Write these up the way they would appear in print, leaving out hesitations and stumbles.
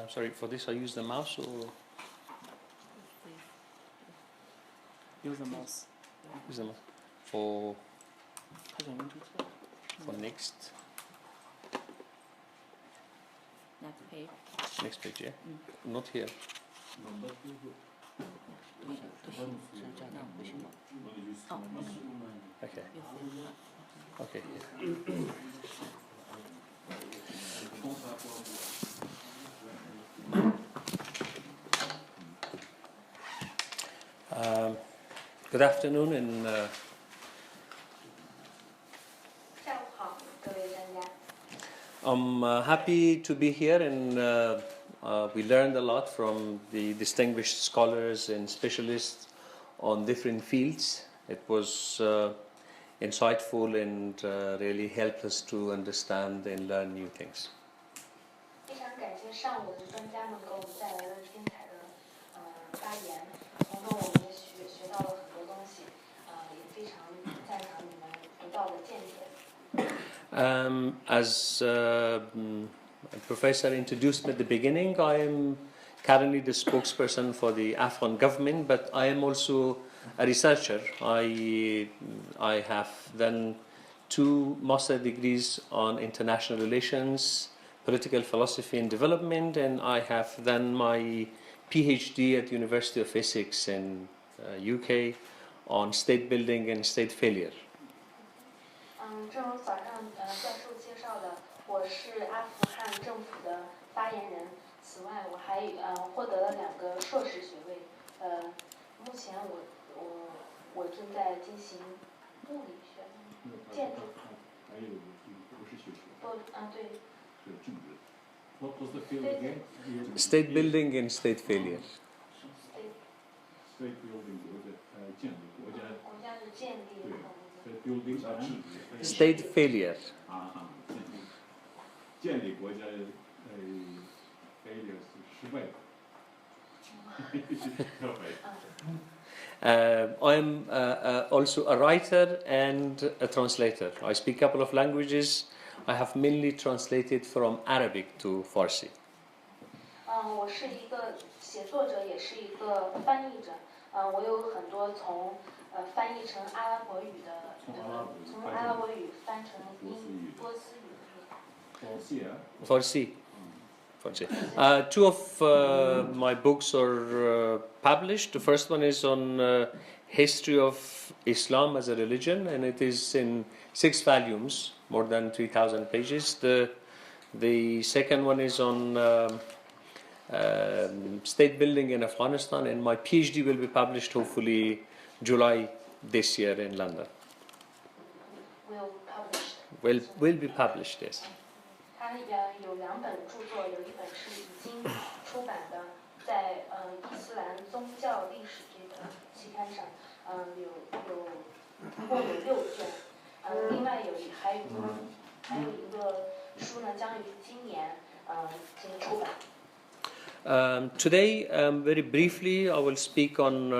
Sorry, for this I use the mouse or? Use the mouse. Use the mouse. For next. Next page. Next page, yeah? Not here. Okay. Okay. Good afternoon and I'm happy to be here and we learned a lot from the distinguished scholars and specialists on different fields. It was insightful and really helped us to understand and learn new things. 非常感谢上午的专家们给我们带来了精彩的发言，从中我们也学到了很多东西，也非常赞赏你们独到的见解。As Professor introduced me at the beginning, I am currently the spokesperson for the Afghan government, but I am also a researcher. I have done 2 master degrees on international relations, political philosophy and development, and I have done my PhD at the University of Essex in UK on state building and state failure. 正如早上教授介绍的，我是阿富汗政府的发言人。此外，我还获得了2个硕士学位。目前我正在进行物理学、建筑。还有博士学位。对。What was the field again? State building and state failure. State building 建立国家。国家的建立。State building State failure. 建立国家failure 是失败。I'm also a writer and a translator. I speak a couple of languages. I have mainly translated from Arabic to Farsi. 我是一个写作者，也是一个翻译者。我有很多从翻译成阿拉伯语的，从阿拉伯语翻成波斯语。Farsi. 2 of my books are published. The first one is on history of Islam as a religion, and it is in 6 volumes, more than 3,000 pages. The second one is on state building in Afghanistan, and my PhD will be published hopefully July this year in London. Will be published, yes. 他有2本著作，有一本是已经出版的，在伊斯兰宗教历史这个期刊上，共有6卷，另外还有一个书呢，将于今年进行出版。Today, very briefly, I will speak on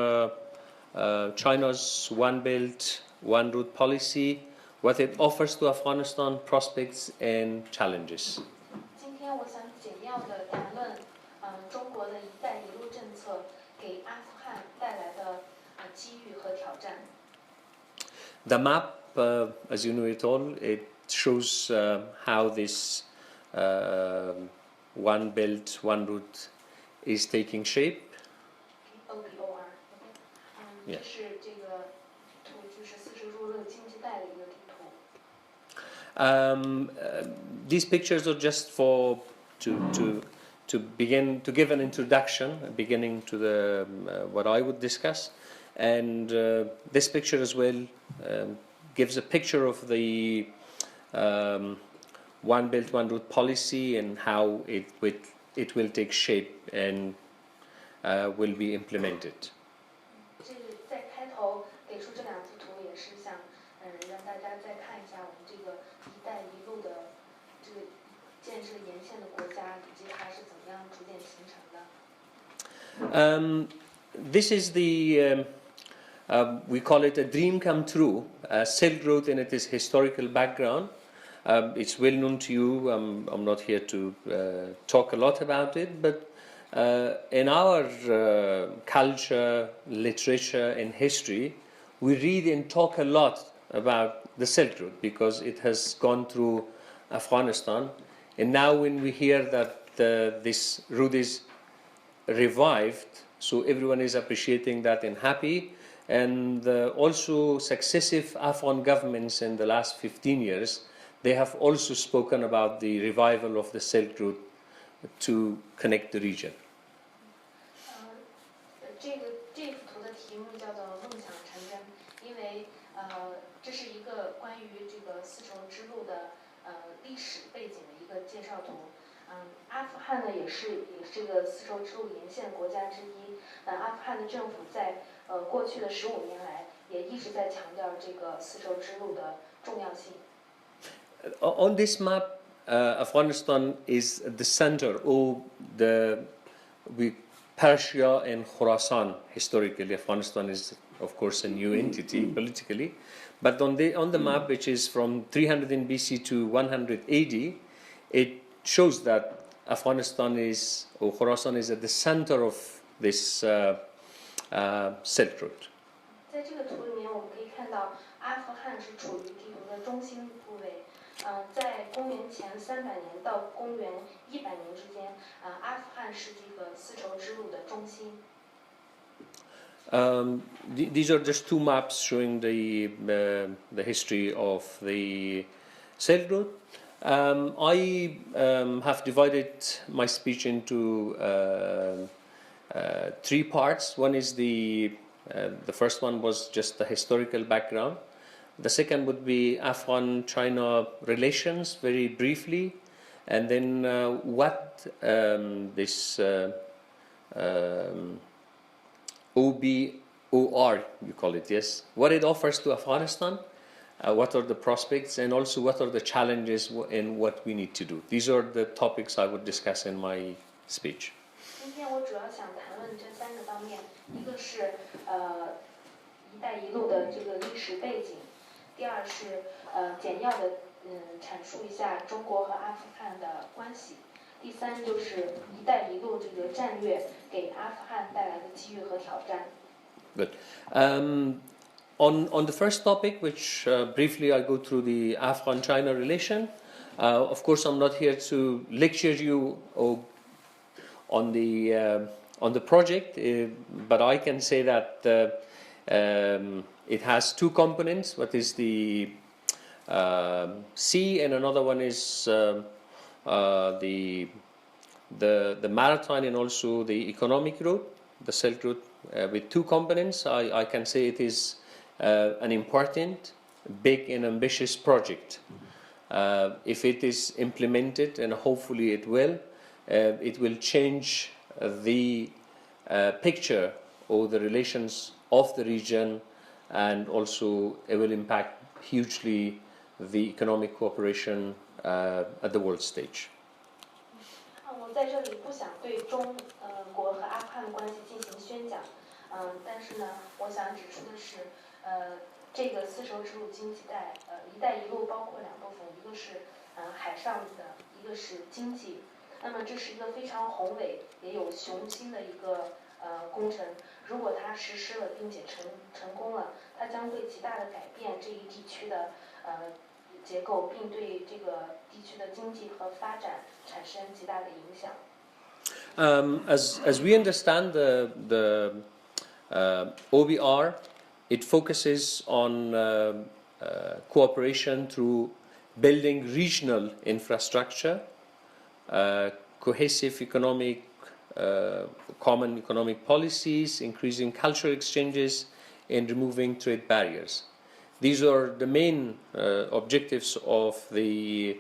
China's One Belt, One Road policy, what it offers to Afghanistan, prospects and challenges. 今天我想简要地谈论中国的一带一路政策给阿富汗带来的机遇和挑战。The map, as you know it all, it shows how this One Belt, One Road is taking shape. OBOR. 这是这个图，就是丝绸之路经济带的一个地图。These pictures are just for to begin to give an introduction, a beginning to the what I would discuss, and this picture as well gives a picture of the One Belt, One Road policy and how it will take shape and will be implemented. 这在开头给出这2幅图，也是想让大家再看一下我们这个“一带一路”的这个建设沿线的国家，以及它是怎么样逐渐形成的。This is the we call it a dream come true. Silk Road in its historical background. It's well known to you. I'm not here to talk a lot about it, but in our culture, literature, and history, we read and talk a lot about the Silk Road because it has gone through Afghanistan. And now when we hear that this route is revived, so everyone is appreciating that and happy. And also successive Afghan governments in the last 15 years, they have also spoken about the revival of the Silk Route to connect the region. 这幅图的题目叫做"梦想成真"，因为这是一个关于这个丝绸之路的历史背景的一个介绍图。阿富汗呢也是这个丝绸之路沿线国家之一。阿富汗的政府在过去的15年来也一直在强调这个丝绸之路的重要性。On this map, Afghanistan is at the center of Persia and Khorasan. Historically, Afghanistan is, of course, a new entity politically. But on the map, which is from 300 in BC to 100 AD, it shows that Afghanistan or Khorasan is at the center of this Silk Road. 在这个图里面，我们可以看到阿富汗是处于地图的中心部位。在公元前300年到公元100年之间，阿富汗是这个丝绸之路的中心。These are just two maps showing the history of the Silk Road. I have divided my speech into 3 parts. One is the first one was just the historical background. The second would be Afghan-China relations, very briefly, and then what this OBOR, you call it, yes, what it offers to Afghanistan, what are the prospects, and also what are the challenges and what we need to do. These are the topics I would discuss in my speech. 今天我主要想谈论这3个方面，一个是“一带一路”的这个历史背景。第二是简要的阐述一下中国和阿富汗的关系。第三就是“一带一路”这个战略给阿富汗带来的机遇和挑战。Good. On the first topic, which briefly I go through the Afghan-China relation. Of course, I'm not here to lecture you on the project, but I can say that it has 2 components. What is the sea, and another one is the maritime and also the economic route, the Silk Route, with 2 components. I can say it is an important, big, and ambitious project. If it is implemented, and hopefully it will change the picture or the relations of the region, and also it will impact hugely the economic cooperation at the world stage. 我在这里不想对中国和阿富汗关系进行宣讲，但是呢，我想指出的是，这个丝绸之路经济带，“一带一路”包括2部分，一个是海上的，一个是经济。那么这是一个非常宏伟也有雄心的一个工程。如果它实施了并且成功了，它将会极大的改变这一地区的结构，并对这个地区的经济和发展产生极大的影响。As we understand the OBR, it focuses on cooperation through building regional infrastructure, cohesive economic, common economic policies, increasing cultural exchanges, and removing trade barriers. These are the main objectives of the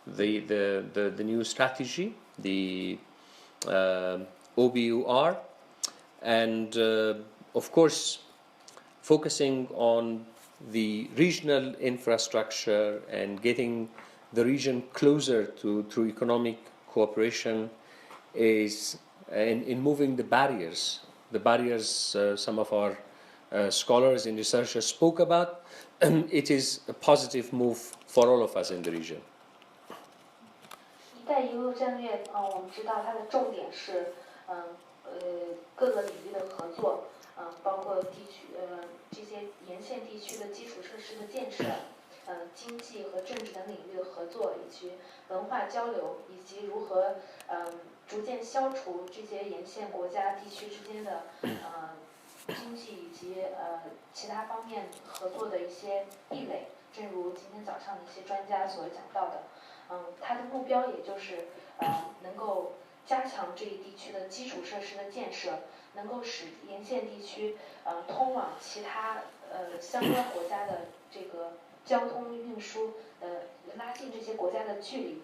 new strategy, the OBUR, and of course focusing on the regional infrastructure and getting the region closer through economic cooperation is in moving the barriers some of our scholars and researchers spoke about. It is a positive move for all of us in the region. 带一路”战略，我们知道它的重点是，各个领域的合作，包括这些沿线地区的基础设施的建设，经济和政治等领域的合作，以及文化交流，以及如何逐渐消除这些沿线国家地区之间的经济以及其他方面合作的一些壁垒。正如今天早上的一些专家所讲到的，它的目标也就是能够加强这一地区的基础设施的建设，能够使沿线地区通往其他相关国家的这个交通运输，拉近这些国家的距离，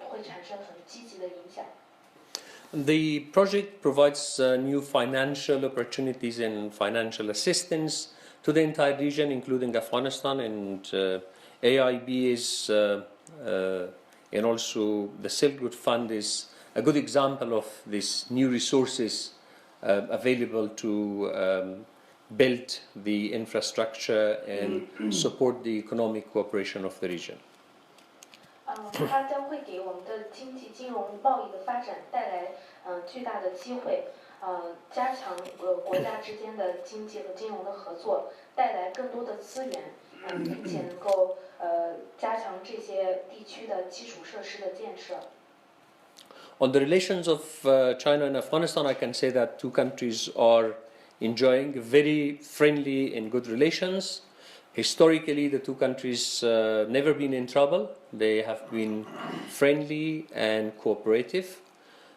会产生很积极的影响。The project provides new financial opportunities and financial assistance to the entire region, including Afghanistan, and AIB is, and also the Silk Road Fund is a good example of these new resources available to build the infrastructure and support the economic cooperation of the region. 它将会给我们的经济、金融、贸易的发展带来巨大的机会，加强国家之间的经济和金融的合作，带来更多的资源，并且能够加强这些地区的基础设施的建设。On the relations of China and Afghanistan, I can say that two countries are enjoying very friendly and good relations. Historically, the two countries never been in trouble. They have been friendly and cooperative.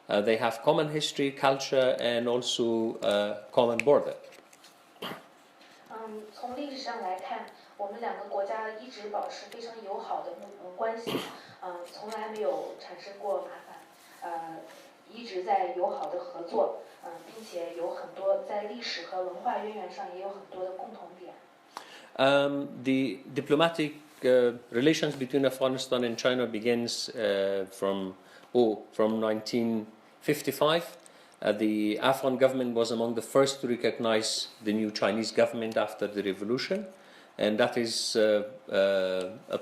They have common history, culture, and also a common border. 从历史上来看，我们两个国家一直保持非常友好的关系，从来没有产生过麻烦，一直在友好的合作，并且有很多在历史和文化渊源上也有很多的共同点。The diplomatic relations between Afghanistan and China begins from 1955. The Afghan government was among the first to recognize the new Chinese government after the revolution, and that is a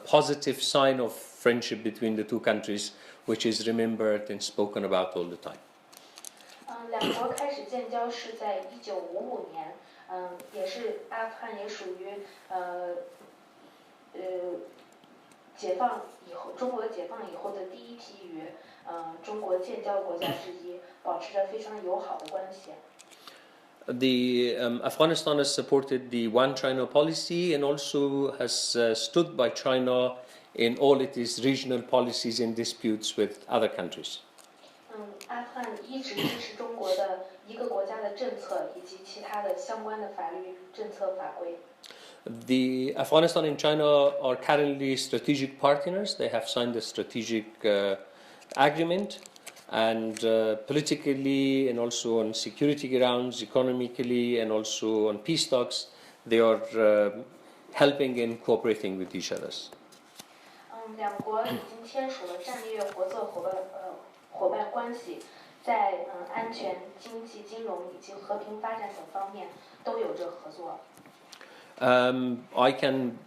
positive sign of friendship between the two countries, which is remembered and spoken about all the time. 两国开始建交是在1955年，也是阿富汗也属于解放以后，中国解放以后的第一批与中国建交国家之一，保持着非常友好的关系。Afghanistan has supported the One China policy and also has stood by China in all its regional policies and disputes with other countries. 阿富汗一直支持中国的一个国家的政策以及其他的相关的法律政策法规。The Afghanistan and China are currently strategic partners. They have signed a strategic agreement, and politically and also on security grounds, economically and also on peace talks, they are helping and cooperating with each other. 两国已经签署了战略合作伙伴关系，在安全、经济、金融以及和平发展等方面都有着合作。I can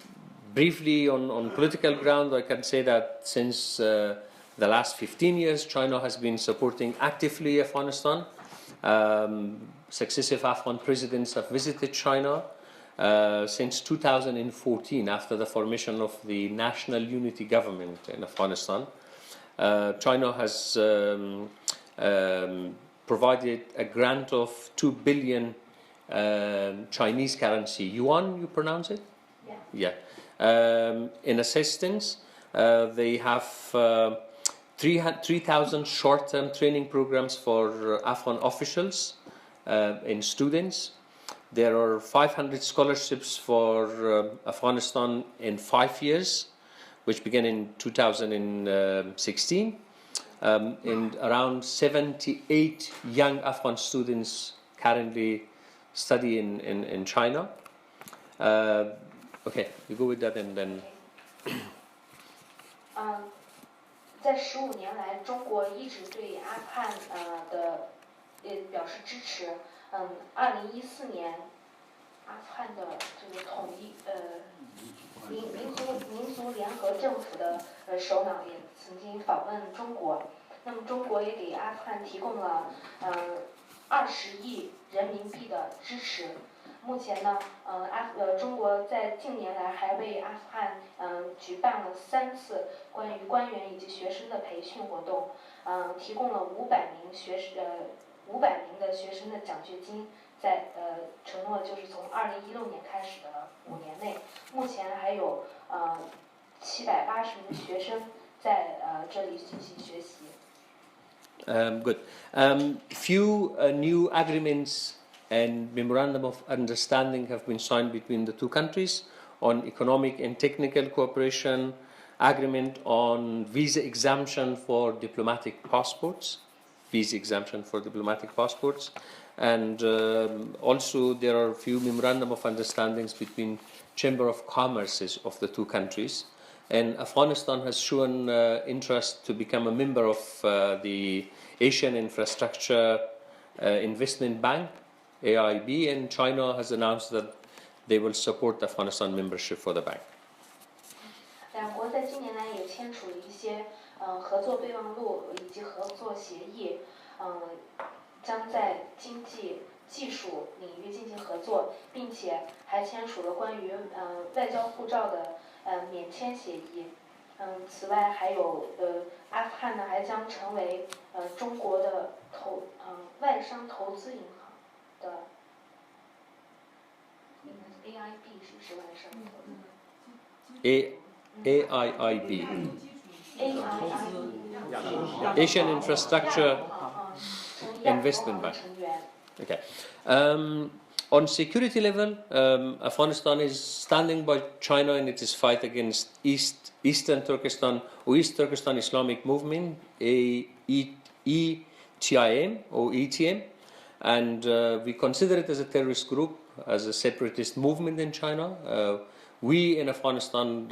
briefly on political ground, I can say that since the last 15 years, China has been supporting actively Afghanistan. Successive Afghan presidents have visited China. Since 2014, after the formation of the National Unity Government in Afghanistan, China has provided a grant of 2 billion Chinese currency, yuan, you pronounce it? Yeah. In assistance, they have 3,000 short-term training programs for Afghan officials and students. There are 500 scholarships for Afghanistan in 5 years, which began in 2016. And around 78 young Afghan students currently study in China. Okay, you go with that and then. 在15年来，中国一直对阿富汗表示支持。2014年，阿富汗的这个统一民族联合政府的首脑也曾经访问中国，那么中国也给阿富汗提供了20亿人民币的支持。目前呢，中国在近年来还为阿富汗举办了3次关于官员以及学生的培训活动，提供了500名的学生的奖学金，在承诺就是从2016年开始的5年内，目前还有780名学生在这里进行学习。Good. Few new agreements and memorandum of understanding have been signed between the two countries on economic and technical cooperation, agreement on visa exemption for diplomatic passports, and also there are a few memorandum of understandings between Chamber of Commerces of the two countries. And Afghanistan has shown interest to become a member of the Asian Infrastructure Investment Bank, AIB, and China has announced that they will support Afghanistan membership for the bank. 两国在今年来也签署了一些合作备忘录以及合作协议，将在经济、技术领域进行合作，并且还签署了关于外交护照的免签协议。此外还有阿富汗呢还将成为中国的外商投资银行的AIB 是不是外商投资AIIB, Asian Infrastructure Investment Bank. Okay. On security level, Afghanistan is standing by China in its fight against Eastern Turkestan or East Turkestan Islamic Movement, ETIM or ETM, and we consider it as a terrorist group, as a separatist movement in China. We in Afghanistan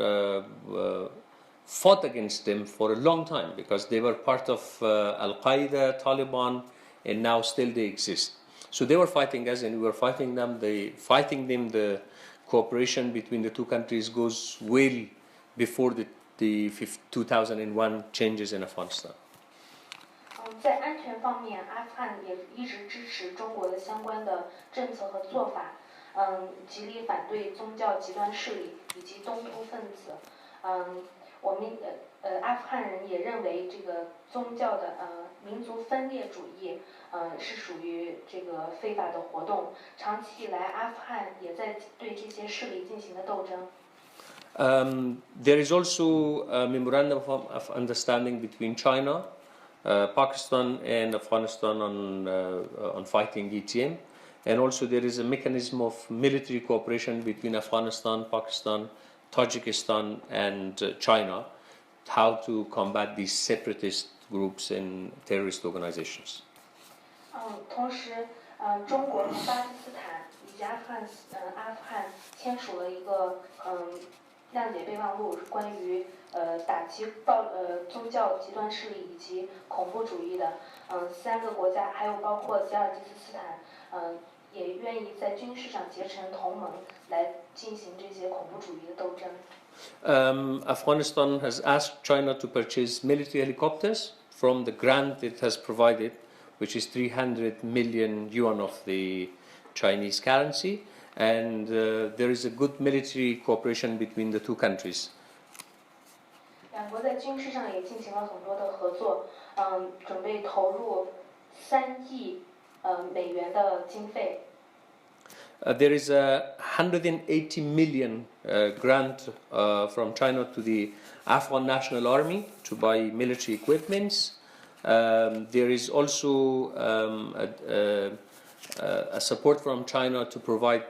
fought against them for a long time because they were part of Al-Qaeda, Taliban, and now still they exist. So they were fighting us and we were fighting them. The cooperation between the two countries goes well before the 2001 changes in Afghanistan. 在安全方面，阿富汗也一直支持中国的相关的政策和做法，极力反对宗教极端势力以及东突分子。我们阿富汗人也认为这个宗教的民族分裂主义是属于这个非法的活动。长期以来，阿富汗也在对这些势力进行了斗争。There is also a memorandum of understanding between China, Pakistan, and Afghanistan on fighting ETM, and also there is a mechanism of military cooperation between Afghanistan, Pakistan, Tajikistan, and China, how to combat these separatist groups and terrorist organizations. 同时，中国和巴基斯坦以及阿富汗签署了一个谅解备忘录，关于打击宗教极端势力以及恐怖主义的。3个国家还有包括吉尔吉斯斯坦，也愿意在军事上结成同盟，来进行这些恐怖主义的斗争。Afghanistan has asked China to purchase military helicopters from the grant it has provided, which is 300 million yuan of the Chinese currency, and there is a good military cooperation between the two countries. 两国在军事上也进行了很多的合作，准备投入3亿美元的经费。There is a 180 million grant from China to the Afghan National Army to buy military equipments. There is also a support from China to provide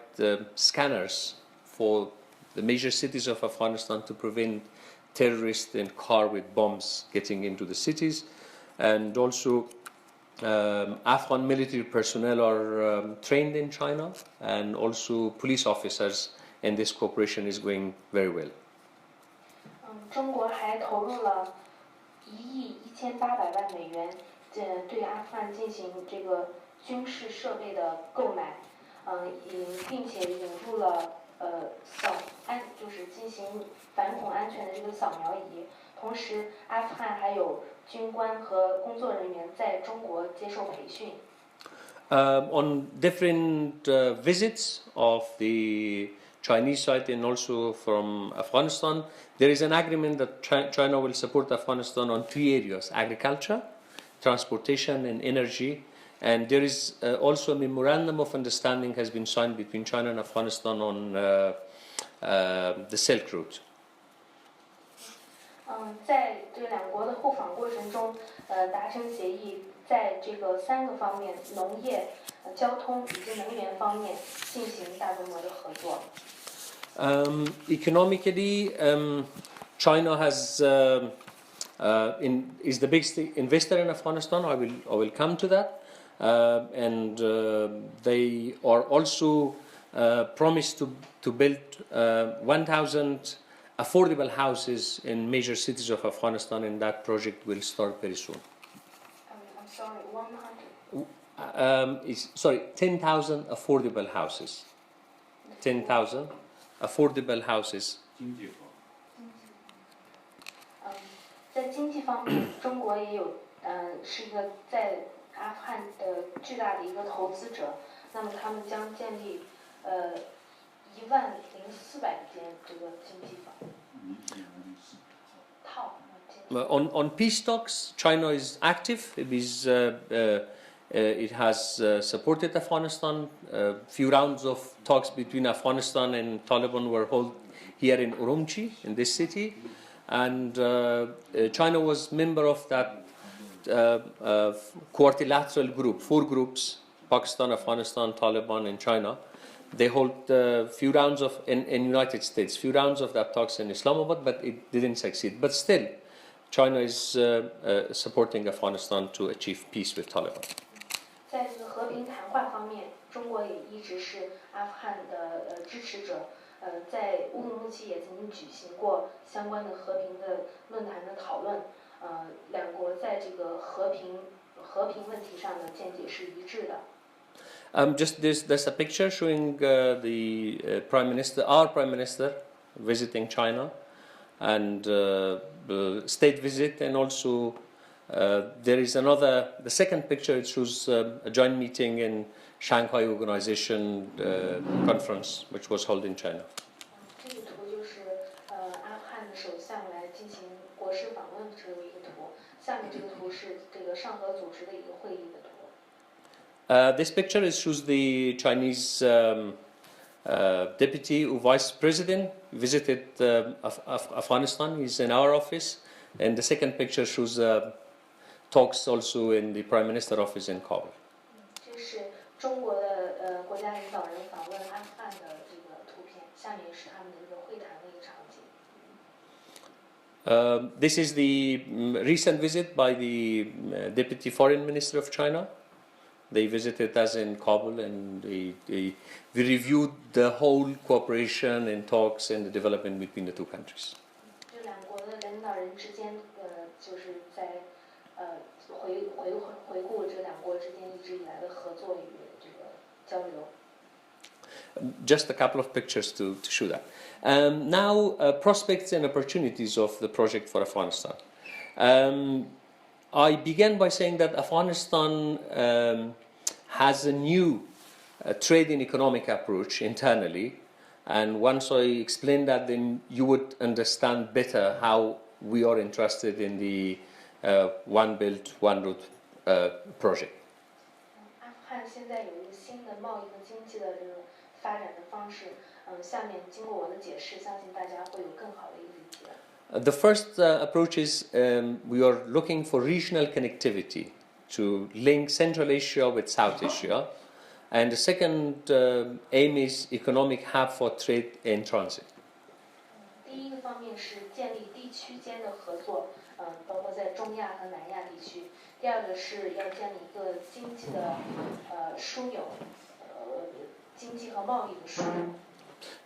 scanners for the major cities of Afghanistan to prevent terrorists and cars with bombs getting into the cities. And also Afghan military personnel are trained in China, and also police officers, and this cooperation is going very well. 中国还投入了1亿1800万美元，对阿富汗进行这个军事设备的购买。并且引入了就是进行反恐安全的这个扫描仪。同时，阿富汗还有军官和工作人员在中国接受培训。On different visits of the Chinese side and also from Afghanistan, there is an agreement that China will support Afghanistan on 3 areas: agriculture, transportation, and energy. And there is also a memorandum of understanding has been signed between China and Afghanistan on the Silk Route. 在这两国的互访过程中，达成协议，在这个3个方面——农业、交通以及能源方面进行大规模的合作。Economically, China has is the biggest investor in Afghanistan. I will come to that, and they are also promised to build 1,000 affordable houses in major cities of Afghanistan, and that project will start very soon. I'm sorry, 100. 10,000 affordable houses. 10,000 affordable houses. 经济好。在经济方面，中国也有是一个在阿富汗的巨大的一个投资者。那么他们将建立10400间这个经济房。On peace talks, China is active. It has supported Afghanistan. A few rounds of talks between Afghanistan and Taliban were held here in Urumqi, in this city. And China was member of that quadrilateral group, 4 groups: Pakistan, Afghanistan, Taliban, and China. They hold a few rounds of, in United States, few rounds of that talks in Islamabad, but it didn't succeed. But still, China is supporting Afghanistan to achieve peace with Taliban. 在这个和平谈话方面，中国也一直是阿富汗的支持者。在乌鲁木齐也曾经举行过相关的和平的论坛的讨论。两国在这个和平问题上的见解是一致的。Just there's a picture showing the Prime Minister, our Prime Minister, visiting China, and state visit, and also there is another. The second picture it shows a joint meeting in Shanghai Organization conference, which was held in China. 这个图就是阿富汗的首相来进行国事访问时的一个图。下面这个图是这个上合组织的一个会议的图。This picture shows the Chinese deputy or vice president visited Afghanistan. He's in our office, and the second picture shows talks also in the Prime Minister office in Kabul. 这是中国的国家领导人访问阿富汗的这个图片，下面是他们的一个会谈的一个场景。This is the recent visit by the Deputy Foreign Minister of China. They visited us in Kabul, and we reviewed the whole cooperation and talks and the development between the 2 countries. 这两国的领导人之间，就是在回顾这两国之间一直以来的合作与这个交流。Just a couple of pictures to show that. Now, prospects and opportunities of the project for Afghanistan. I began by saying that Afghanistan has a new trade and economic approach internally, and once I explain that, then you would understand better how we are interested in the One Belt, One Road project. 阿富汗现在有一个新的贸易和经济的这种发展的方式，下面经过我的解释，相信大家会有更好的一个理解。The first approach is we are looking for regional connectivity to link Central Asia with South Asia, and the second aim is economic hub for trade and transit. 第一个方面是建立地区间的合作，包括在中亚和南亚地区。第二个是要建立一个经济的枢纽，经济和贸易的枢纽。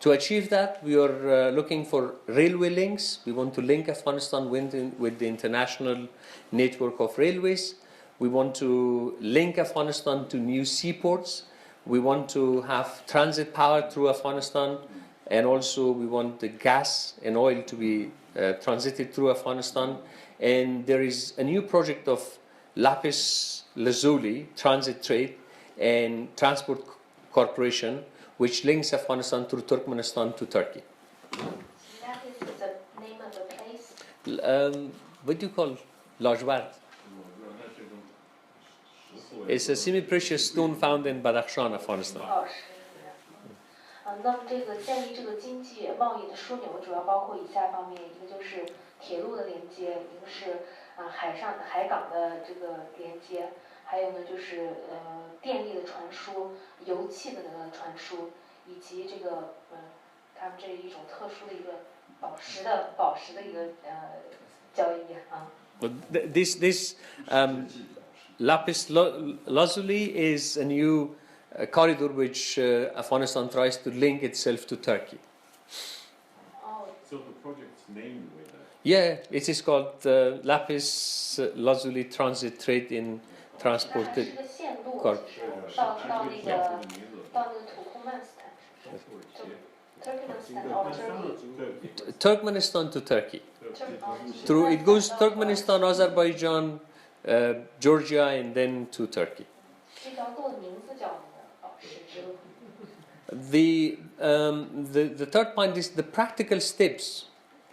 To achieve that, we are looking for railway links. We want to link Afghanistan with the international network of railways. We want to link Afghanistan to new seaports. We want to have transit power through Afghanistan, and also we want the gas and oil to be transited through Afghanistan. And there is a new project of lapis lazuli transit trade and transport corporation, which links Afghanistan through Turkmenistan to Turkey. That is the name of the place. What do you call Lajward? It's a semi-precious stone found in Badakhshan, Afghanistan. 哦，是那么这个建立这个经济贸易的枢纽，主要包括以下方面：一个就是铁路的连接，一个是海港的这个连接，还有呢就是电力的传输、油气的传输，以及这个他们这一种特殊的一个宝石的一个交易啊。This lapis lazuli is a new corridor which Afghanistan tries to link itself to Turkey. Oh. So the project's name with that. Yeah, it is called lapis lazuli transit trade in transported. 是个线路， Corp. 其实到那个土库曼斯坦，Turkmenistan or Turkey. Turkmenistan to Turkey. Through it goes Turkmenistan, Azerbaijan, Georgia, and then to Turkey. 这条路的名字叫宝石之路。The third point is the practical steps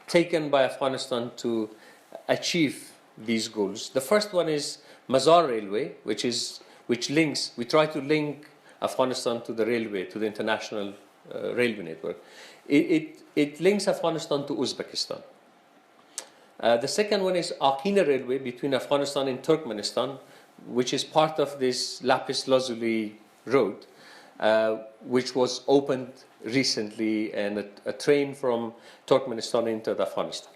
taken by Afghanistan to achieve these goals. The first one is Mazar Railway, which links. We try to link Afghanistan to the railway, to the international railway network. It links Afghanistan to Uzbekistan. The second one is Aqina Railway between Afghanistan and Turkmenistan, which is part of this Lapis Lazuli road, which was opened recently, and a train from Turkmenistan entered Afghanistan.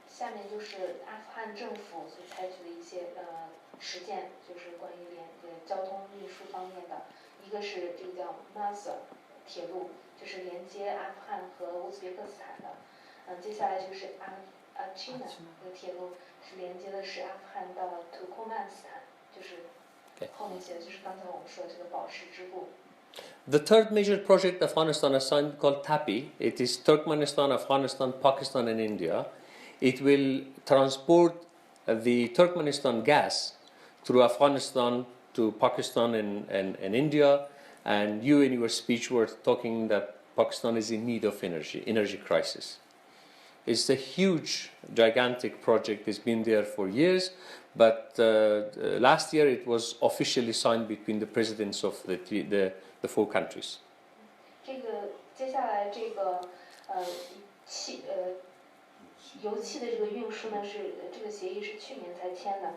下面就是阿富汗政府所采取的一些实践，就是关于交通运输方面的。一个是这个叫 Mazar 铁路，就是连接阿富汗和乌兹别克斯坦的。接下来就是Aqina 这个铁路是连接的是阿富汗到土库曼斯坦，就是后面写的就是刚才我们说的这个宝石之路。The third major project Afghanistan has signed called TAPI. It is Turkmenistan, Afghanistan, Pakistan, and India. It will transport the Turkmenistan gas through Afghanistan to Pakistan and India. And you in your speech were talking that Pakistan is in need of energy crisis. It's a huge, gigantic project. It's been there for years, but last year it was officially signed between the presidents of the four countries. 这个接下来这个油气的这个运输呢，是这个协议是去年才签的，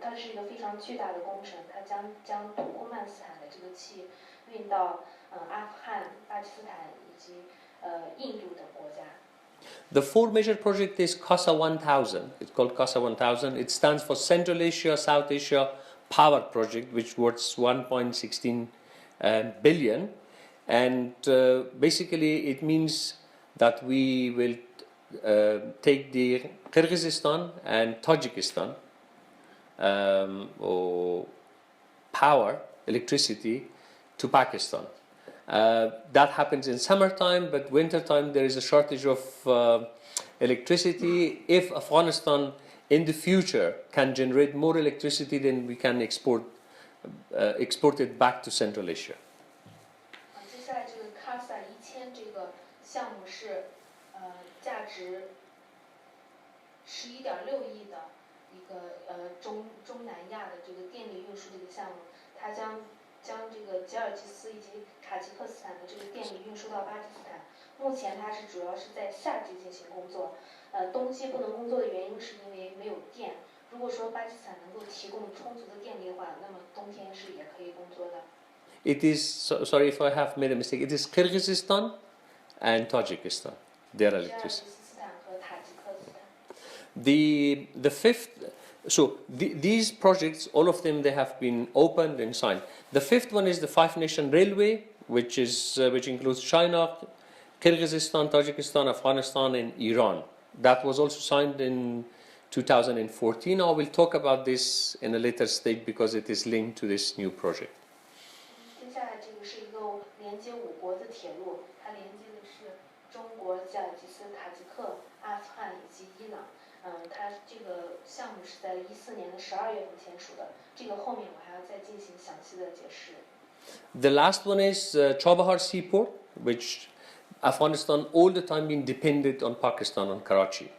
它是一个非常巨大的工程，它将土库曼斯坦的这个气运到阿富汗、巴基斯坦以及印度等国家。The four major project is CASA 1000. It's called CASA 1000. It stands for Central Asia, South Asia Power Project, which worth 1.16 billion. And basically it means that we will take the Kyrgyzstan and Tajikistan power, electricity, to Pakistan. That happens in summertime, but wintertime there is a shortage of electricity. If Afghanistan in the future can generate more electricity, then we can export it back to Central Asia. 接下来这个 CASA 1000这个项目是价值11.6亿的一个中南亚的这个电力运输的一个项目，它将这个吉尔吉斯以及塔吉克斯坦的这个电力运输到巴基斯坦。目前它是主要是在夏季进行工作，冬季不能工作的原因是因为没有电。如果说巴基斯坦能够提供充足的电力的话，那么冬天是也可以工作的。It is, sorry if I have made a mistake, it is Kyrgyzstan and Tajikistan. Their electricity. The fifth, so these projects, all of them, they have been opened and signed. The fifth one is the five-nation railway, which includes China, Kyrgyzstan, Tajikistan, Afghanistan, and Iran. That was also signed in 2014. I will talk about this in a later stage because it is linked to this new project. 接下来这个是一个连接5国的铁路，它连接的是中国、吉尔吉斯、塔吉克、阿富汗以及伊朗。它这个项目是在14年的12月份签署的，这个后面我还要再进行详细的解释。The last one is Chabahar Seaport, which Afghanistan all the time been dependent on Pakistan, on Karachi.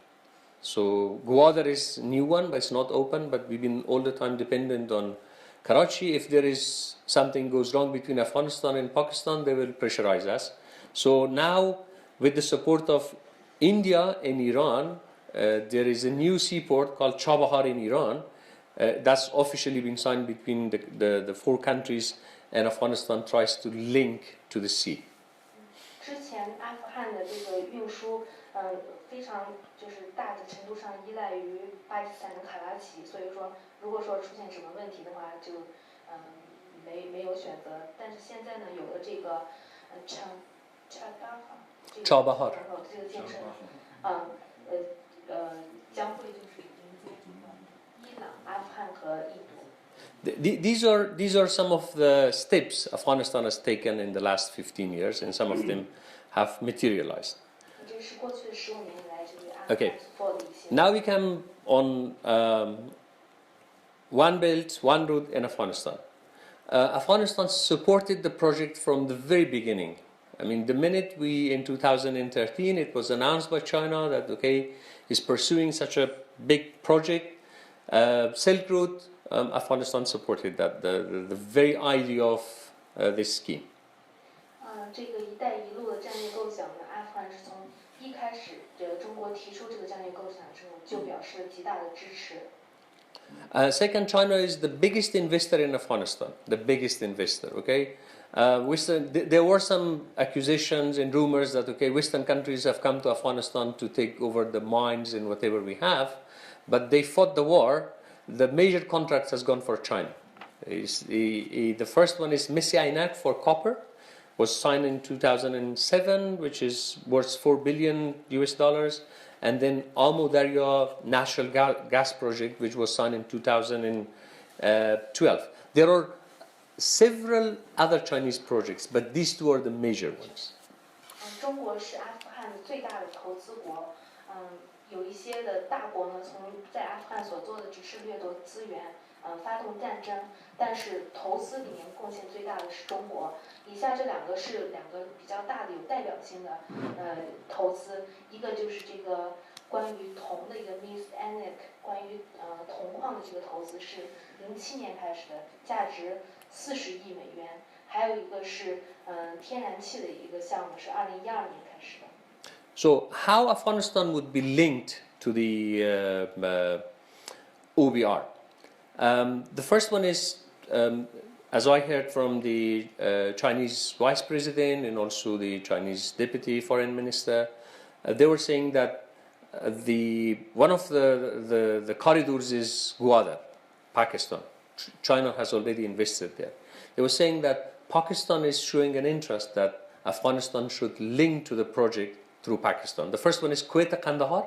So Gwadar is new one, but it's not open, but we've been all the time dependent on Karachi. If there is something goes wrong between Afghanistan and Pakistan, they will pressurize us. So now, with the support of India and Iran, there is a new seaport called Chabahar in Iran. That's officially been signed between the 4 countries, and Afghanistan tries to link to the sea. 之前阿富汗的这个运输，非常就是大的程度上依赖于巴基斯坦的卡拉奇，所以说如果说出现什么问题的话，就没有选择。但是现在呢，有了这个Chabahar 这个建设，将会就是连接伊朗、阿富汗和印度。These are some of the steps Afghanistan has taken in the last 15 years, and some of them have materialized. Okay. Now we come on One Belt, One Road in Afghanistan. Afghanistan supported the project from the very beginning. I mean, the minute in 2013, it was announced by China that, okay, is pursuing such a big project, Silk Road, Afghanistan supported that, the very idea of this scheme. 这个“一带一路”的战略构想呢，阿富汗是从一开始，中国提出这个战略构想之后，就表示了极大的支持。Second, China is the biggest investor in Afghanistan, the biggest investor, okay? There were some accusations and rumors that, okay, Western countries have come to Afghanistan to take over the mines and whatever we have, but they fought the war. The major contracts has gone for China. The first one is Messi Ainak for copper, was signed in 2007, which is worth $4 billion US, and then Al Darya natural gas project, which was signed in 2012. There are several other Chinese projects, but these 2 are the major ones. 中国是阿富汗最大的投资国，有一些的大国呢，在阿富汗所做的只是掠夺资源，发动战争，但是投资里面贡献最大的是中国。以下这2个是2个比较大的有代表性的投资，一个就是这个关于铜的一个 Miss Anak 关于铜矿的这个投资是07年开始的，价值40亿美元，还有一个是天然气的一个项目是2012年开始的。So how Afghanistan would be linked to the OBR? The first one is, as I heard from the Chinese vice president and also the Chinese deputy foreign minister, they were saying that one of the corridors is Gwadar, Pakistan. China has already invested there. They were saying that Pakistan is showing an interest that Afghanistan should link to the project through Pakistan. The first one is Quetta Kandahar,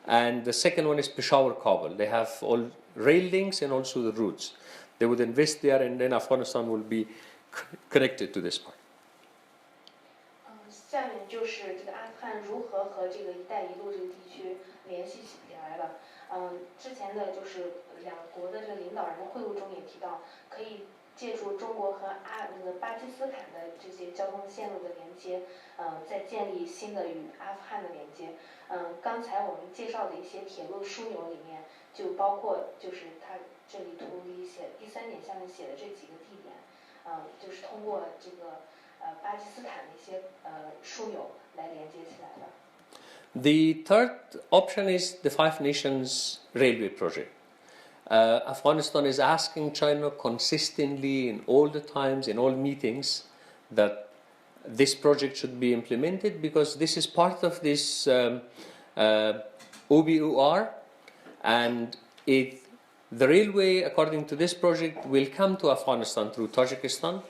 and the second one is Peshawar Kabul. They have all rail links and also the routes. They would invest there, and then Afghanistan will be connected to this part. 下面就是这个阿富汗如何和这个“一带一路”这个地区联系起来了。之前的就是2国的这个领导人的会晤中也提到，可以借助中国和巴基斯坦的这些交通线路的连接，再建立新的与阿富汗的连接。刚才我们介绍的一些铁路枢纽里面，就包括就是它这里图里写第3点下面写的这几个地点，就是通过这个巴基斯坦的一些枢纽来连接起来的。The third option is the 5 Nations Railway Project. Afghanistan is asking China consistently in all the times, in all meetings, that this project should be implemented because this is part of this OBOR, and the railway, according to this project, will come to Afghanistan through Tajikistan,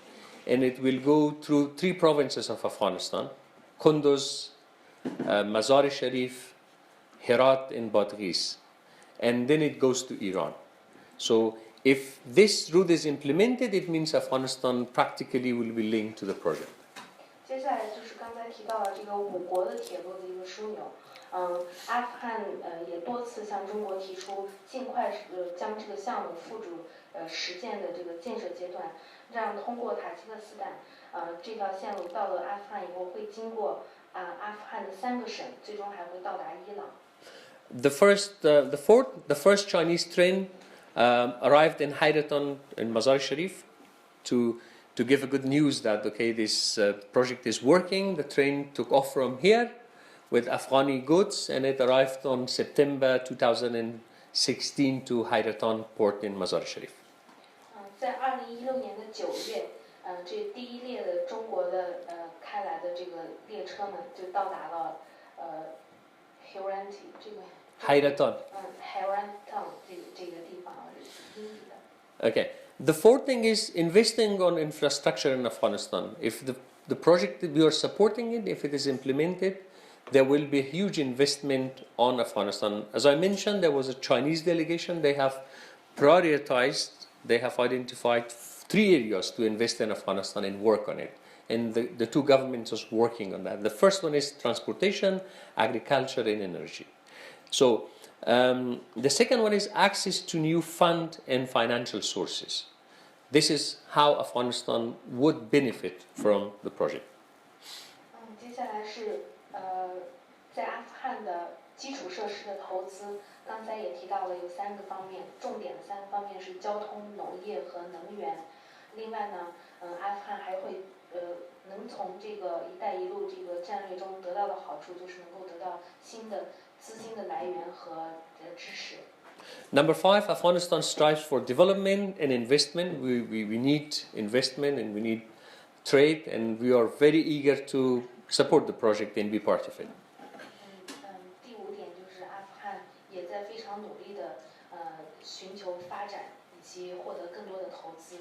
and it will go through 3 provinces of Afghanistan: Kunduz, Mazar-e Sharif, Herat, and Badghis. and then it goes to Iran. So if this route is implemented, it means Afghanistan practically will be linked to the project. 接下来就是刚才提到了这个5国的铁路的一个枢纽。阿富汗也多次向中国提出尽快将这个项目付诸实践的这个建设阶段，这样通过塔吉克斯坦这条线路到了阿富汗以后，会经过阿富汗的3个省，最终还会到达伊朗。The first Chinese train arrived in Hayraton in Mazar Sharif to give a good news that okay, this project is working. The train took off from here with Afghani goods, and it arrived on September 2016 to Hayraton port in Mazar Sharif. 在2016年的9月，这第一列的中国的开来的这个列车呢，就到达了Hayraton 这个。Hayraton. Hayraton 这个地方是英语的。Okay. The fourth thing is investing on infrastructure in Afghanistan. If the project we are supporting it, if it is implemented, there will be a huge investment on Afghanistan. As I mentioned, there was a Chinese delegation. They have prioritized, they have identified 3 areas to invest in Afghanistan and work on it. And the 2 governments are working on that. The first one is transportation, agriculture, and energy. So the second one is access to new fund and financial sources. This is how Afghanistan would benefit from the project. 接下来是在阿富汗的基础设施的投资，刚才也提到了有3个方面，重点的3个方面是交通、农业和能源。另外呢，阿富汗还会能从这个“一带一路”这个战略中得到的好处，就是能够得到新的资金的来源和支持。Number 5, Afghanistan strives for development and investment. We need investment and we need trade, and we are very eager to support the project and be part of it. 第5点就是阿富汗也在非常努力的寻求发展以及获得更多的投资。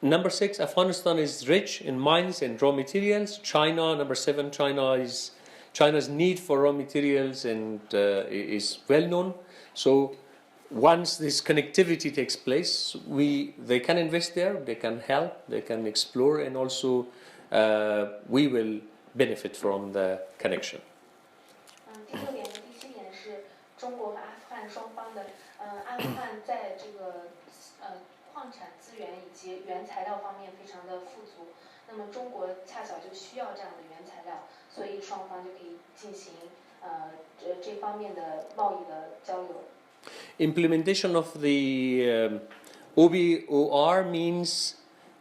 Number 6, Afghanistan is rich in mines and raw materials. Number 7, China's need for raw materials and is well known. So once this connectivity takes place, they can invest there, they can help, they can explore, and also we will benefit from the connection. 第6点和第7点是中国和阿富汗双方的，阿富汗在这个矿产资源以及原材料方面非常的富足，那么中国恰巧就需要这样的原材料，所以双方就可以进行这方面的贸易的交流。Implementation of the OBOR means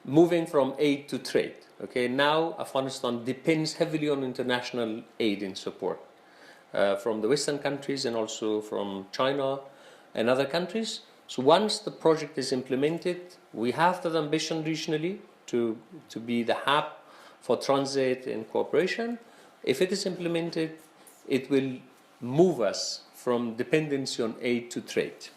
moving from aid to trade. Okay, now Afghanistan depends heavily on international aid and support from the Western countries and also from China and other countries. So once the project is implemented, we have the ambition regionally to be the hub for transit and cooperation. If it is implemented, it will move us from dependency on aid to trade.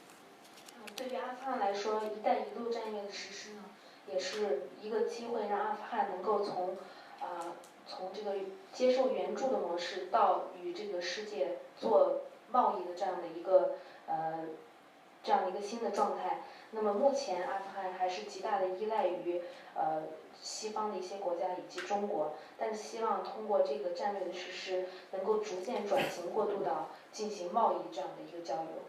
对于阿富汗来说，“一带一路”战略的实施呢，也是一个机会，让阿富汗能够从这个接受援助的模式到与这个世界做贸易的这样的一个新的状态。那么目前阿富汗还是极大的依赖于西方的一些国家以及中国，但是希望通过这个战略的实施，能够逐渐转型过渡到进行贸易这样的一个交流。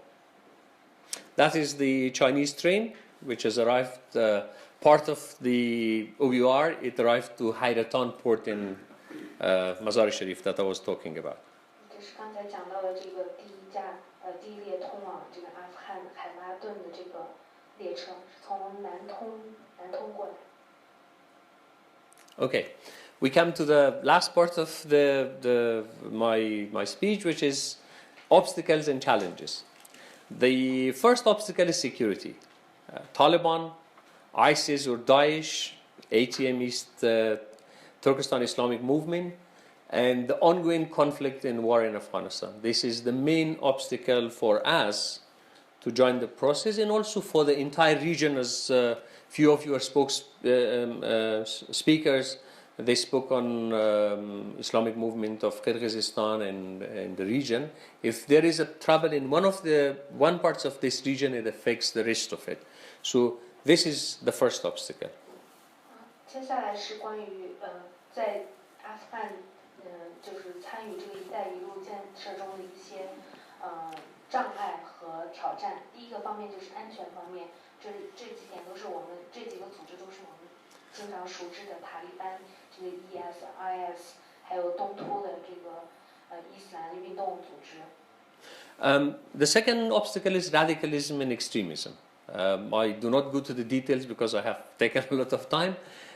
That is the Chinese train, which has arrived, part of the OBR, it arrived to Hayraton port in Mazar Sharif that I was talking about. 这是刚才讲到的这个第一列通往这个阿富汗海拉顿的这个列车，是从南通过来。Okay, we come to the last part of my speech, which is obstacles and challenges. The first obstacle is security. Taliban, ISIS or Daesh, ATM East Turkestan Islamic Movement, and the ongoing conflict and war in Afghanistan. This is the main obstacle for us to join the process, and also for the entire region, as few of your speakers They spoke on Islamic movement of Kyrgyzstan and the region. If there is a trouble in one parts of this region, it affects the rest of it. So this is the first obstacle. 接下来是关于在阿富汗就是参与这个“一带一路”建设中的一些障碍和挑战。第一个方面就是安全方面，这几点都是我们这几个组织都是我们经常熟知的塔利班、这个 IS， 还有东突的这个伊斯兰运动组织。The second obstacle is radicalism and extremism. I do not go to the details because I have taken a lot of time.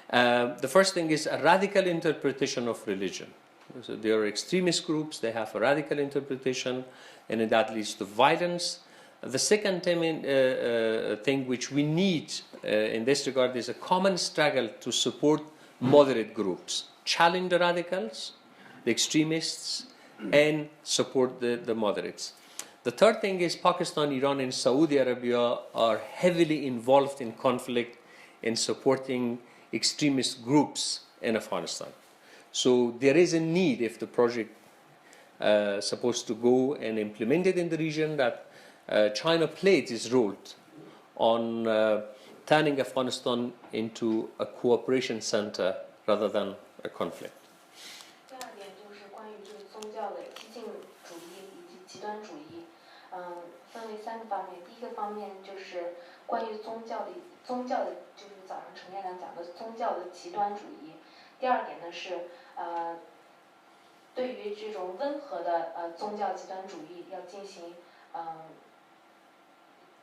The first thing is a radical interpretation of religion. So there are extremist groups, they have a radical interpretation, and that leads to violence. The second thing which we need in this regard is a common struggle to support moderate groups, challenge the radicals, the extremists, and support the moderates. The third thing is Pakistan, Iran, and Saudi Arabia are heavily involved in conflict in supporting extremist groups in Afghanistan. So there is a need, if the project supposed to go and implement it in the region, that China played its role on turning Afghanistan into a cooperation center rather than a conflict. 第二点就是关于这个宗教的激进主义以及极端主义，分为3个方面。第一个方面就是关于宗教的，就是早上陈院长讲的宗教的极端主义。第二点呢是对于这种温和的宗教极端主义要进行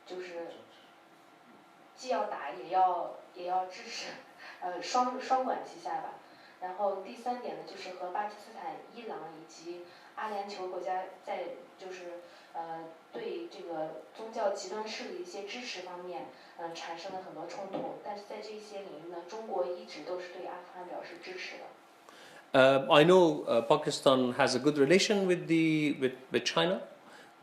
就是既要打也要支持，双管齐下吧。然后第3点呢，就是和巴基斯坦、伊朗以及阿联酋国家在就是对这个宗教极端势力一些支持方面产生了很多冲突。但是在这些领域呢，中国一直都是对阿富汗表示支持的。I know Pakistan has a good relation with China,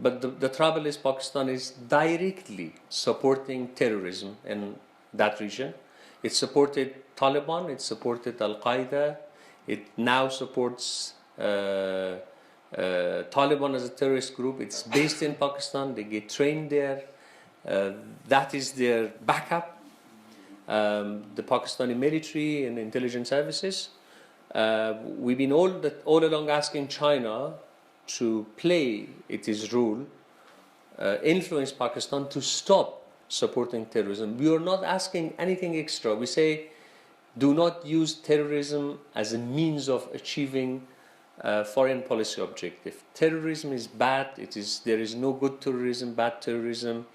but the trouble is Pakistan is directly supporting terrorism in that region. It supported Taliban, it supported Al-Qaeda, it now supports Taliban as a terrorist group. It's based in Pakistan, they get trained there. That is their backup. The Pakistani military and intelligence services. We've been all along asking China to play its role, influence Pakistan to stop supporting terrorism. We are not asking anything extra. We say, do not use terrorism as a means of achieving foreign policy objective. Terrorism is bad. There is no good terrorism, bad terrorism.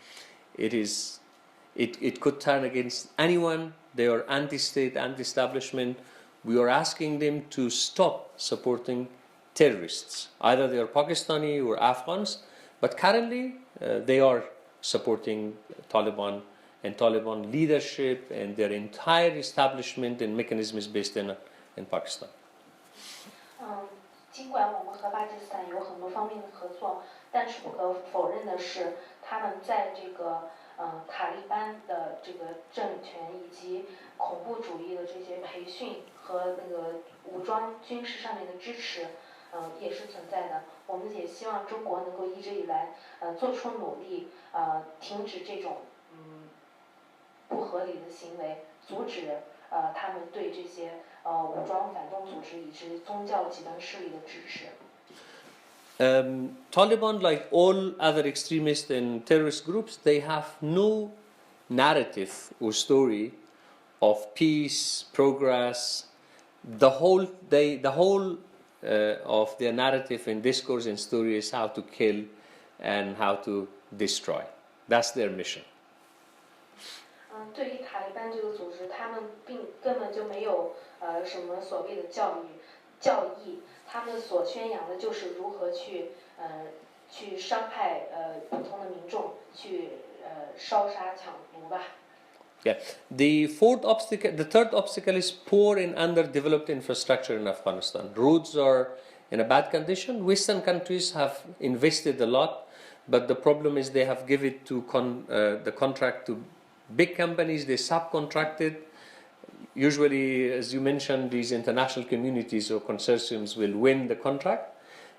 It could turn against anyone. They are anti-state, anti-establishment. We are asking them to stop supporting terrorists. Either they are Pakistani or Afghans, but currently they are supporting Taliban and Taliban leadership and their entire establishment and mechanism is based in Pakistan. 尽管我们和巴基斯坦有很多方面的合作，但是不可否认的是，他们在这个塔利班的这个政权以及恐怖主义的这些培训和那个武装军事上面的支持，也是存在的。我们也希望中国能够一直以来做出努力，停止这种不合理的行为，阻止他们对这些武装反动组织以及宗教极端势力的支持。Taliban, like all other extremist and terrorist groups, they have no narrative or story of peace, progress. The whole of their narrative and discourse and story is how to kill and how to destroy. That's their mission. 对于塔利班这个组织，他们根本就没有什么所谓的教义，他们所宣扬的就是如何去伤害普通的民众，去烧杀抢夺吧。Yeah. The third obstacle is poor and underdeveloped infrastructure in Afghanistan. Roads are in a bad condition. Western countries have invested a lot, but the problem is they have given it to the contract to big companies. They subcontracted usually, as you mentioned, these international communities or consortiums will win the contract.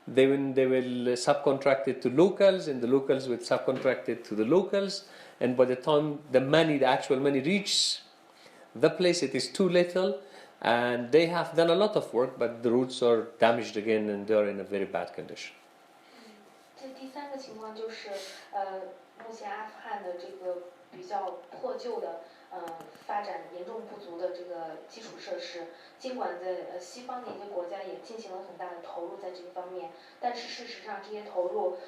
They will subcontract it to locals, and the locals will subcontract it to the locals. And by the time the actual money reaches the place, it is too little, and they have done a lot of work, but the roads are damaged again, and they are in a very bad condition. 这第三个情况就是，目前阿富汗的这个比较破旧的，发展严重不足的这个基础设施，尽管在西方的一些国家也进行了很大的投入在这个方面，但是事实上这些投入，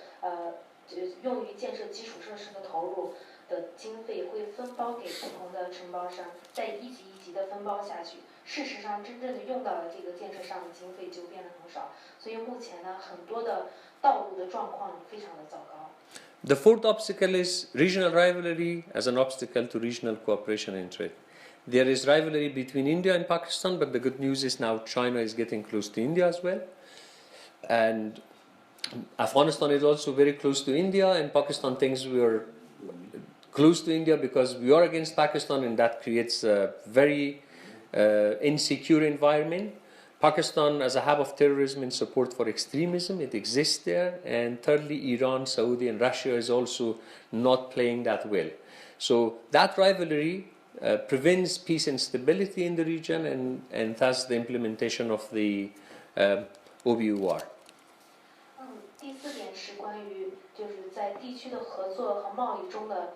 用于建设基础设施的投入的经费会分包给不同的承包商，再一级一级的分包下去。事实上，真正的用到了这个建设上的经费就变得很少，所以目前呢，很多的道路的状况非常的糟糕。The fourth obstacle is regional rivalry as an obstacle to regional cooperation and trade. There is rivalry between India and Pakistan, but the good news is now China is getting close to India as well. And Afghanistan is also very close to India, and Pakistan thinks we are close to India because we are against Pakistan, and that creates a very insecure environment. Pakistan as a hub of terrorism and support for extremism, it exists there. And thirdly, Iran, Saudi and Russia is also not playing that well. So that rivalry prevents peace and stability in the region, and thus the implementation of the OBUR. 第四点是关于就是在地区的合作和贸易中的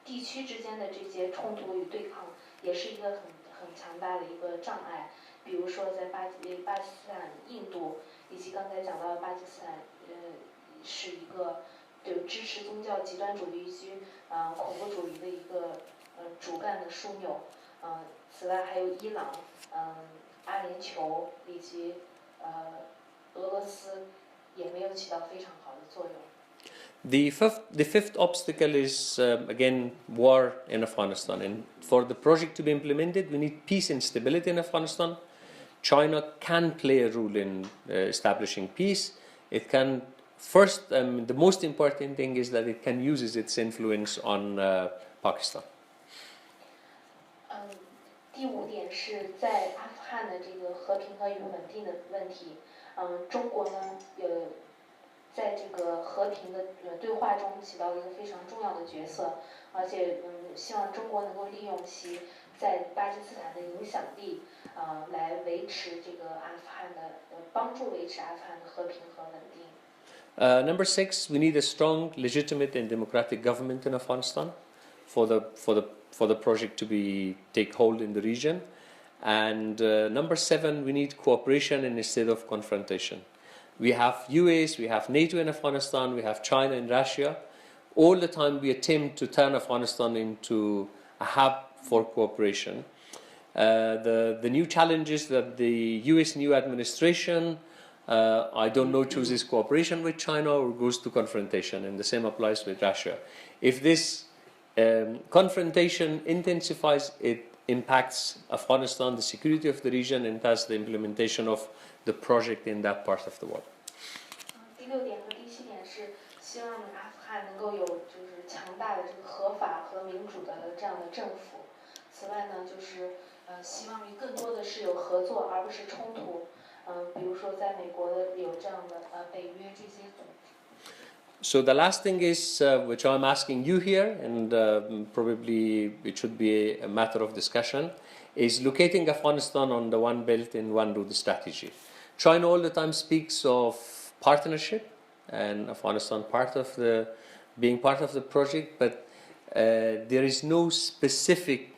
地区之间的这些冲突与对抗，也是一个很强大的一个障碍。比如说在巴基斯坦、印度，以及刚才讲到的巴基斯坦，是一个就支持宗教极端主义区恐怖主义的一个主干的枢纽。此外还有伊朗、阿联酋以及俄罗斯也没有起到非常好的作用。The fifth obstacle is again war in Afghanistan, and for the project to be implemented, we need peace and stability in Afghanistan. China can play a role in establishing peace. It can first, the most important thing is that it can use its influence on Pakistan. 第五点是在阿富汗的这个和平和稳定的问题。中国呢在这个和平的对话中起到了一个非常重要的角色，而且希望中国能够利用其在巴基斯坦的影响力，来维持这个阿富汗的帮助维持阿富汗的和平和稳定。Number 6, we need a strong, legitimate and democratic government in Afghanistan for the project to take hold in the region. And number 7, we need cooperation instead of confrontation. We have US, we have NATO in Afghanistan, we have China and Russia. All the time we attempt to turn Afghanistan into a hub for cooperation. The new challenges that the US new administration, I don't know, chooses cooperation with China or goes to confrontation, and the same applies with Russia. If this confrontation intensifies, it impacts Afghanistan, the security of the region, and thus the implementation of the project in that part of the world. 第6点和第7点是希望阿富汗能够有就是强大的这个合法和民主的这样的政府。此外呢，就是希望于更多的是有合作而不是冲突。比如说在美国有这样的北约这些组织。So the last thing is, which I'm asking you here, and probably it should be a matter of discussion, is locating Afghanistan on the one belt and one road strategy. China all the time speaks of partnership, and Afghanistan being part of the project, but there is no specific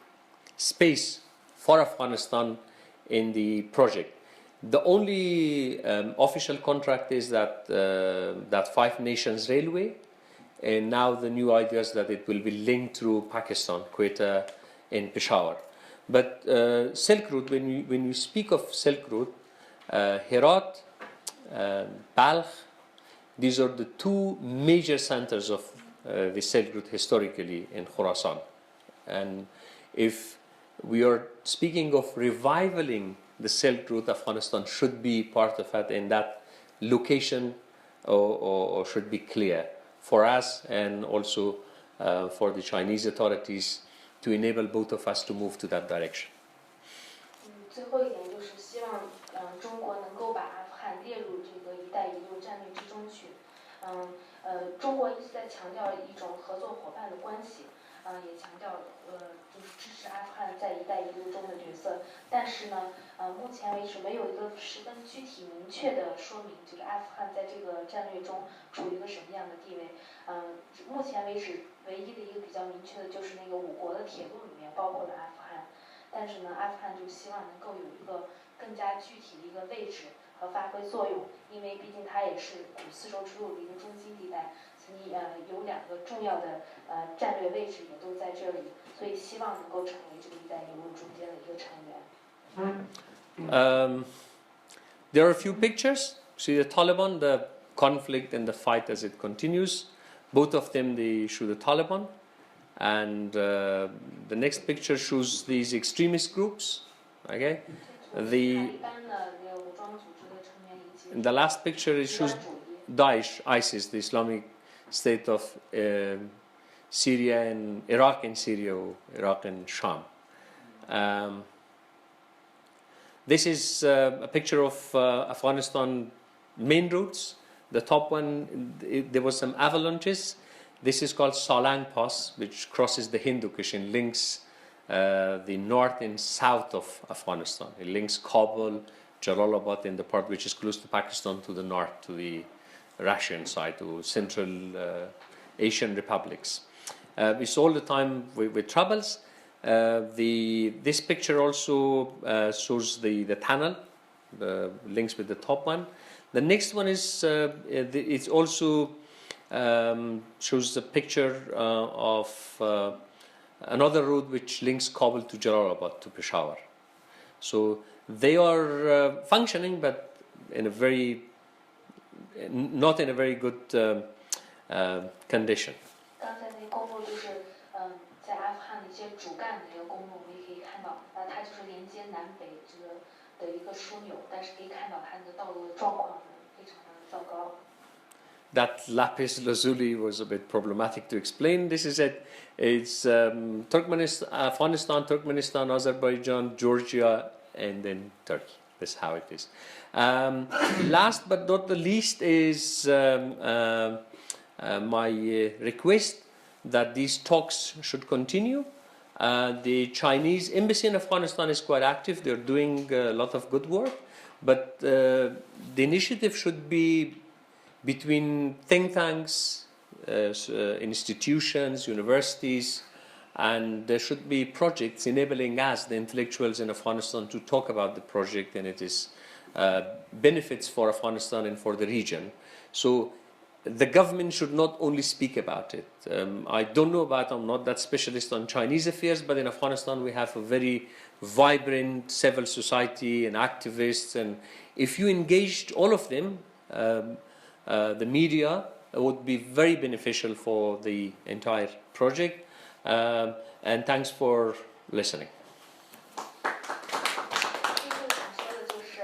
space for Afghanistan in the project. The only official contract is that 5 Nations Railway, and now the new idea is that it will be linked through Pakistan, Quetta, and Peshawar. But Silk Route, when you speak of Silk Route, Herat, Balkh, these are the 2 major centers of the Silk Route historically in Khorasan. And if we are speaking of reviving the Silk Route, Afghanistan should be part of it, and that location or should be clear for us and also for the Chinese authorities to enable both of us to move to that direction. 最后一点就是希望，中国能够把阿富汗列入这个“一带一路”战略之中去。中国一直在强调一种合作伙伴的关系，也强调就是支持阿富汗在“一带一路”中的角色。但是呢，目前为止没有一个十分具体明确的说明，就是阿富汗在这个战略中处于一个什么样的地位。目前为止唯一的一个比较明确的就是那个5国的铁路里面包括了阿富汗。但是呢，阿富汗就希望能够有一个更加具体的一个位置和发挥作用，因为毕竟它也是古丝绸之路的一个中心地带，所以有2个重要的战略位置也都在这里，所以希望能够成为这个“一带一路”中间的一个成员。There are a few pictures. See the Taliban, the conflict and the fight as it continues. Both of them they show the Taliban. And the next picture shows these extremist groups. Okay, the last picture shows Daesh, ISIS, the Islamic State of Syria and Iraq and Syria, or Iraq and Sham. This is a picture of Afghanistan main routes. The top one, there was some avalanches. This is called Salang Pass, which crosses the Hindu Kush and links the north and south of Afghanistan. It links Kabul, Jalalabad, and the part which is close to Pakistan to the north, to the Russian side, to Central Asian republics. It's all the time with troubles. This picture also shows the tunnel, the links with the top one. The next one is it's also shows a picture of another road which links Kabul to Jalalabad to Peshawar. So they are functioning, but in a very not in a very good condition. 刚才那个公路就是在阿富汗的一些主干的一个公路，我们也可以看到，它就是连接南北这个的一个枢纽，但是可以看到它的道路的状况非常的糟糕。That lapis lazuli was a bit problematic to explain. This is it. It's Turkmenistan, Afghanistan, Turkmenistan, Azerbaijan, Georgia, and then Turkey. That's how it is. Last but not the least is my request that these talks should continue. The Chinese embassy in Afghanistan is quite active. They're doing a lot of good work. But the initiative should be between think tanks, institutions, universities, and there should be projects enabling us, the intellectuals in Afghanistan, to talk about the project and its benefits for Afghanistan and for the region. So the government should not only speak about it. I don't know about, I'm not that specialist on Chinese affairs, but in Afghanistan we have a very vibrant civil society and activists, and if you engaged all of them, the media would be very beneficial for the entire project. And thanks for listening. 最后想说的就是，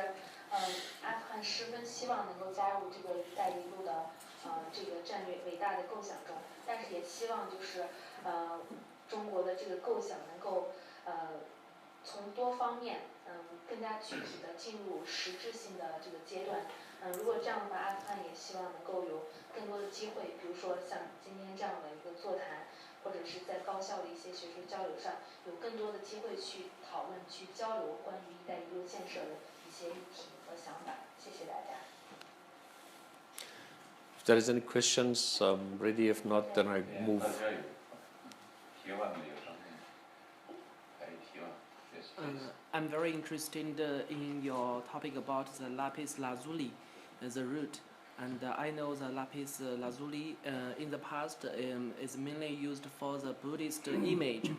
阿富汗十分希望能够加入这个“一带一路”的这个战略伟大的构想中，但是也希望就是中国的这个构想能够从多方面更加具体的进入实质性的这个阶段。如果这样的话，阿富汗也希望能够有更多的机会，比如说像今天这样的一个座谈，或者是在高校的一些学术交流上，有更多的机会去讨论、去交流关于“一带一路”建设的一些议题和想法。谢谢大家。If there is any questions, I'm ready. If not, then I move. I'm very interested in your topic about the lapis lazuli, the root. And I know the lapis lazuli in the past is mainly used for the Buddhist image,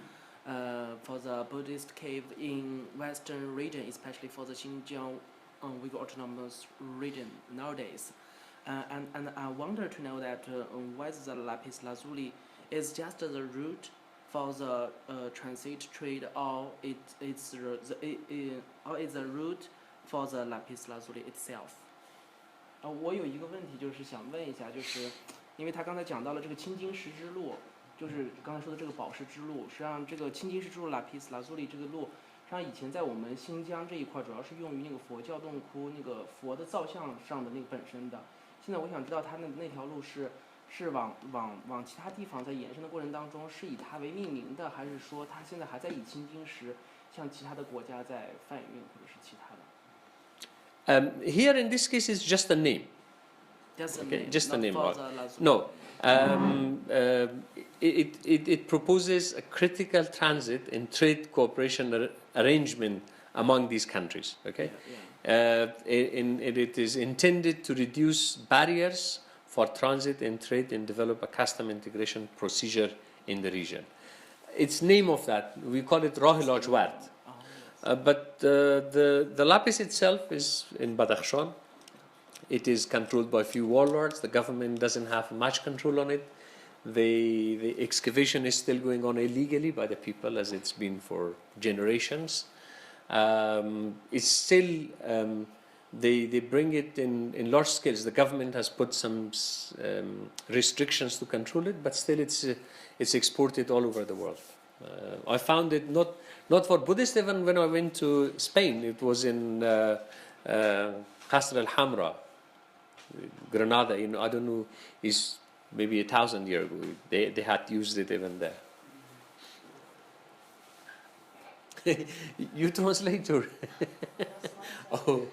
for the Buddhist cave in Western region, especially for the Xinjiang Uyghur Autonomous region nowadays. And I wonder to know that whether the lapis lazuli is just the root for the transit trade, or it's the root for the lapis lazuli itself. 我有一个问题，就是想问一下，就是因为他刚才讲到了这个青金石之路，就是刚才说的这个宝石之路，实际上这个青金石之路拉皮斯拉苏里这个路，实际上以前在我们新疆这一块主要是用于那个佛教洞窟那个佛的造像上的那个本身的。现在我想知道它那条路是往其他地方在延伸的过程当中是以它为命名的，还是说它现在还在以青金石向其他的国家在贩运，或者是其他的？ Here in this case, it's just a name. Just a Okay, name, just a not name, for right. the Lazuli. No, it proposes a critical transit and trade cooperation arrangement among these countries. Okay, it is intended to reduce barriers for transit and trade and develop a custom integration procedure in the region. It's name of that, we call it Rah el-Ajwad. But the lapis itself is in Badakhshan. It is controlled by a few warlords. The government doesn't have much control on it. The excavation is still going on illegally by the people, as it's been for generations. It's still they bring it in large scales. The government has put some restrictions to control it, but still it's exported all over the world. I found it not for Buddhists. Even when I went to Spain, it was in Qasr al-Hamra, Granada. I don't know, is maybe 1,000 years ago. They had used it even there. You translate or? Oh.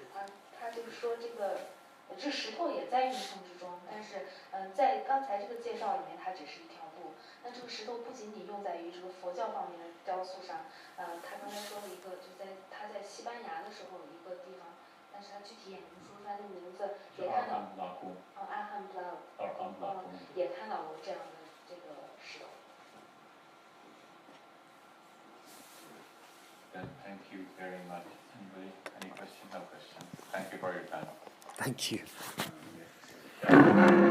他就是说这石头也在运送之中，但是在刚才这个介绍里面，它只是一条路。那这个石头不仅仅用在于这个佛教方面的雕塑上，他刚才说了一个，他在西班牙的时候有一个地方，但是他具体也没说出来那个名字，也看到阿罕布拉也看到过这样的这个石头。 Then thank you very much. Anybody? Any question? No question. Thank you for your time. Thank you. Yeah.